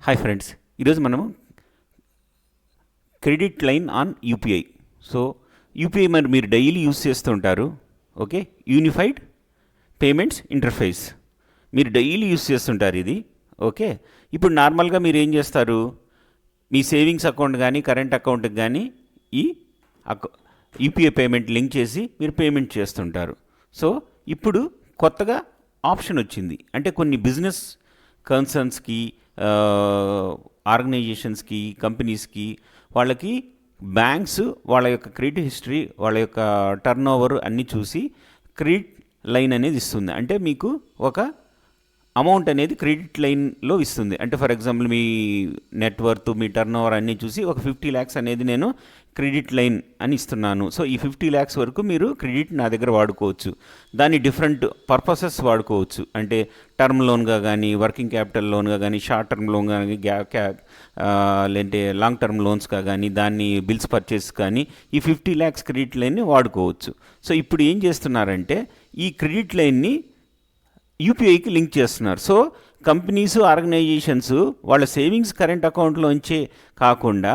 Hi friends, ఈరోజు మనము credit line on UPI. So UPI మరి మీరు డైలీ యూస్ చేస్తూ ఉంటారు. ఓకే, యూనిఫైడ్ పేమెంట్స్ ఇంటర్ఫేస్ మీరు డైలీ యూస్ చేస్తుంటారు ఇది. ఓకే, ఇప్పుడు నార్మల్గా మీరు ఏం చేస్తారు, మీ సేవింగ్స్ అకౌంట్ కానీ కరెంట్ అకౌంట్కి కానీ ఈ యూపీఐ పేమెంట్ లింక్ చేసి మీరు పేమెంట్ చేస్తుంటారు. సో ఇప్పుడు కొత్తగా ఆప్షన్ వచ్చింది, అంటే కొన్ని బిజినెస్ కన్సర్న్స్కి, ఆర్గనైజేషన్స్కి, కంపెనీస్కి, వాళ్ళకి బ్యాంక్స్ వాళ్ళ యొక్క క్రెడిట్ హిస్టరీ, వాళ్ళ యొక్క టర్న్ ఓవర్ అన్నీ చూసి క్రెడిట్ లైన్ అనేది ఇస్తుంది. అంటే మీకు ఒక అమౌంట్ అనేది క్రెడిట్ లైన్లో ఇస్తుంది. అంటే for example me net worth, me turn over అన్నీ చూసి ఒక 50 lakhs అనేది నేను క్రెడిట్ లైన్ అని ఇస్తున్నాను. సో ఈ 50 lakhs వరకు మీరు క్రెడిట్ నా దగ్గర వాడుకోవచ్చు. దాన్ని డిఫరెంట్ పర్పసెస్ వాడుకోవచ్చు. అంటే టర్మ్ లోన్గా కానీ, వర్కింగ్ క్యాపిటల్ లోన్గా కానీ, షార్ట్ టర్మ్ లోన్ కానీ, లేదంటే లాంగ్ టర్మ్ లోన్స్గా కానీ, దాన్ని బిల్స్ పర్చేస్ కానీ ఈ 50 lakhs క్రెడిట్ లైన్ని వాడుకోవచ్చు. సో ఇప్పుడు ఏం చేస్తున్నారంటే ఈ క్రెడిట్ లైన్ని యూపీఐకి లింక్ చేస్తున్నారు. సో కంపెనీస్, ఆర్గనైజేషన్స్ వాళ్ళ సేవింగ్స్ కరెంట్ అకౌంట్లోంచే కాకుండా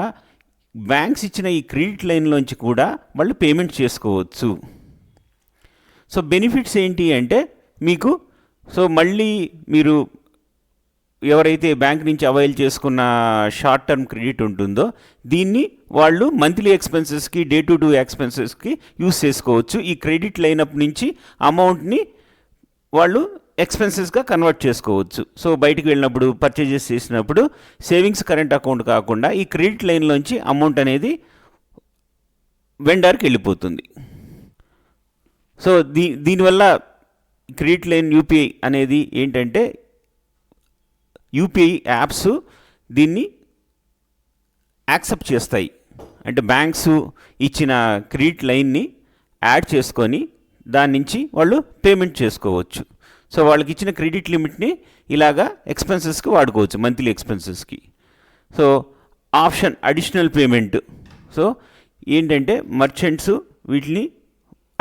బ్యాంక్స్ ఇచ్చిన ఈ క్రెడిట్ లైన్లోంచి కూడా వాళ్ళు పేమెంట్ చేసుకోవచ్చు. సో బెనిఫిట్స్ ఏంటి అంటే మీకు, సో మళ్ళీ మీరు ఎవరైతే బ్యాంక్ నుంచి అవైల్ చేసుకున్న షార్ట్ టర్మ్ క్రెడిట్ ఉంటుందో దీన్ని వాళ్ళు మంత్లీ ఎక్స్పెన్సెస్కి, డే టు డే ఎక్స్పెన్సెస్కి యూస్ చేసుకోవచ్చు. ఈ క్రెడిట్ లైనప్ నుంచి అమౌంట్ని వాళ్ళు ఎక్స్పెన్సెస్గా కన్వర్ట్ చేసుకోవచ్చు. సో బయటికి వెళ్ళినప్పుడు, పర్చేజెస్ చేసినప్పుడు సేవింగ్స్ కరెంట్ అకౌంట్ కాకుండా ఈ క్రెడిట్ లైన్లోంచి అమౌంట్ అనేది వెండర్కి వెళ్ళిపోతుంది. సో దీనివల్ల క్రెడిట్ లైన్ యూపీఐ అనేది ఏంటంటే యూపీఐ యాప్స్ దీన్ని యాక్సెప్ట్ చేస్తాయి. అంటే బ్యాంక్స్ ఇచ్చిన క్రెడిట్ లైన్ని యాడ్ చేసుకొని దాని నుంచి వాళ్ళు పేమెంట్ చేసుకోవచ్చు. సో వాళ్ళకి ఇచ్చిన క్రెడిట్ లిమిట్ని ఇలాగా ఎక్స్పెన్సెస్కి వాడుకోవచ్చు, మంత్లీ ఎక్స్పెన్సెస్కి. So option additional payment, so ఏంటంటే మర్చెంట్స్ వీటిని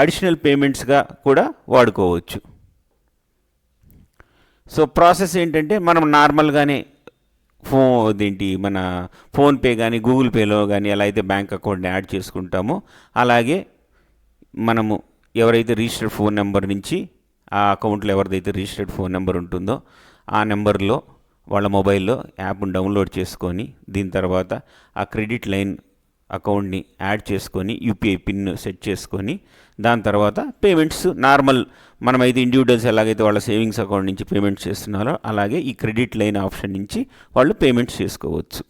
అడిషనల్ పేమెంట్స్గా కూడా వాడుకోవచ్చు. సో ప్రాసెస్ ఏంటంటే మనం నార్మల్గానే మన ఫోన్పే కానీ, గూగుల్ పేలో కానీ ఎలా అయితే బ్యాంక్ అకౌంట్ని యాడ్ చేసుకుంటామో అలాగే మనము ఎవరైతే రిజిస్టర్డ్ ఫోన్ నెంబర్ నుంచి ఆ అకౌంట్లో ఎవరిదైతే రిజిస్టర్డ్ ఫోన్ నెంబర్ ఉంటుందో ఆ నెంబర్లో వాళ్ళ మొబైల్లో యాప్ని డౌన్లోడ్ చేసుకొని దీని తర్వాత ఆ క్రెడిట్ లైన్ అకౌంట్ని యాడ్ చేసుకొని యూపీఐ పిన్ సెట్ చేసుకొని దాని తర్వాత పేమెంట్స్ నార్మల్ మనమైతే ఇండివిజువల్స్ ఎలాగైతే వాళ్ళ సేవింగ్స్ అకౌంట్ నుంచి పేమెంట్స్ చేస్తున్నారో అలాగే ఈ క్రెడిట్ లైన్ ఆప్షన్ నుంచి వాళ్ళు పేమెంట్స్ చేసుకోవచ్చు.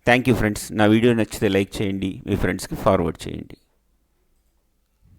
Thank you friends. నా వీడియో నచ్చితే లైక్ చేయండి, మీ ఫ్రెండ్స్కి ఫార్వర్డ్ చేయండి.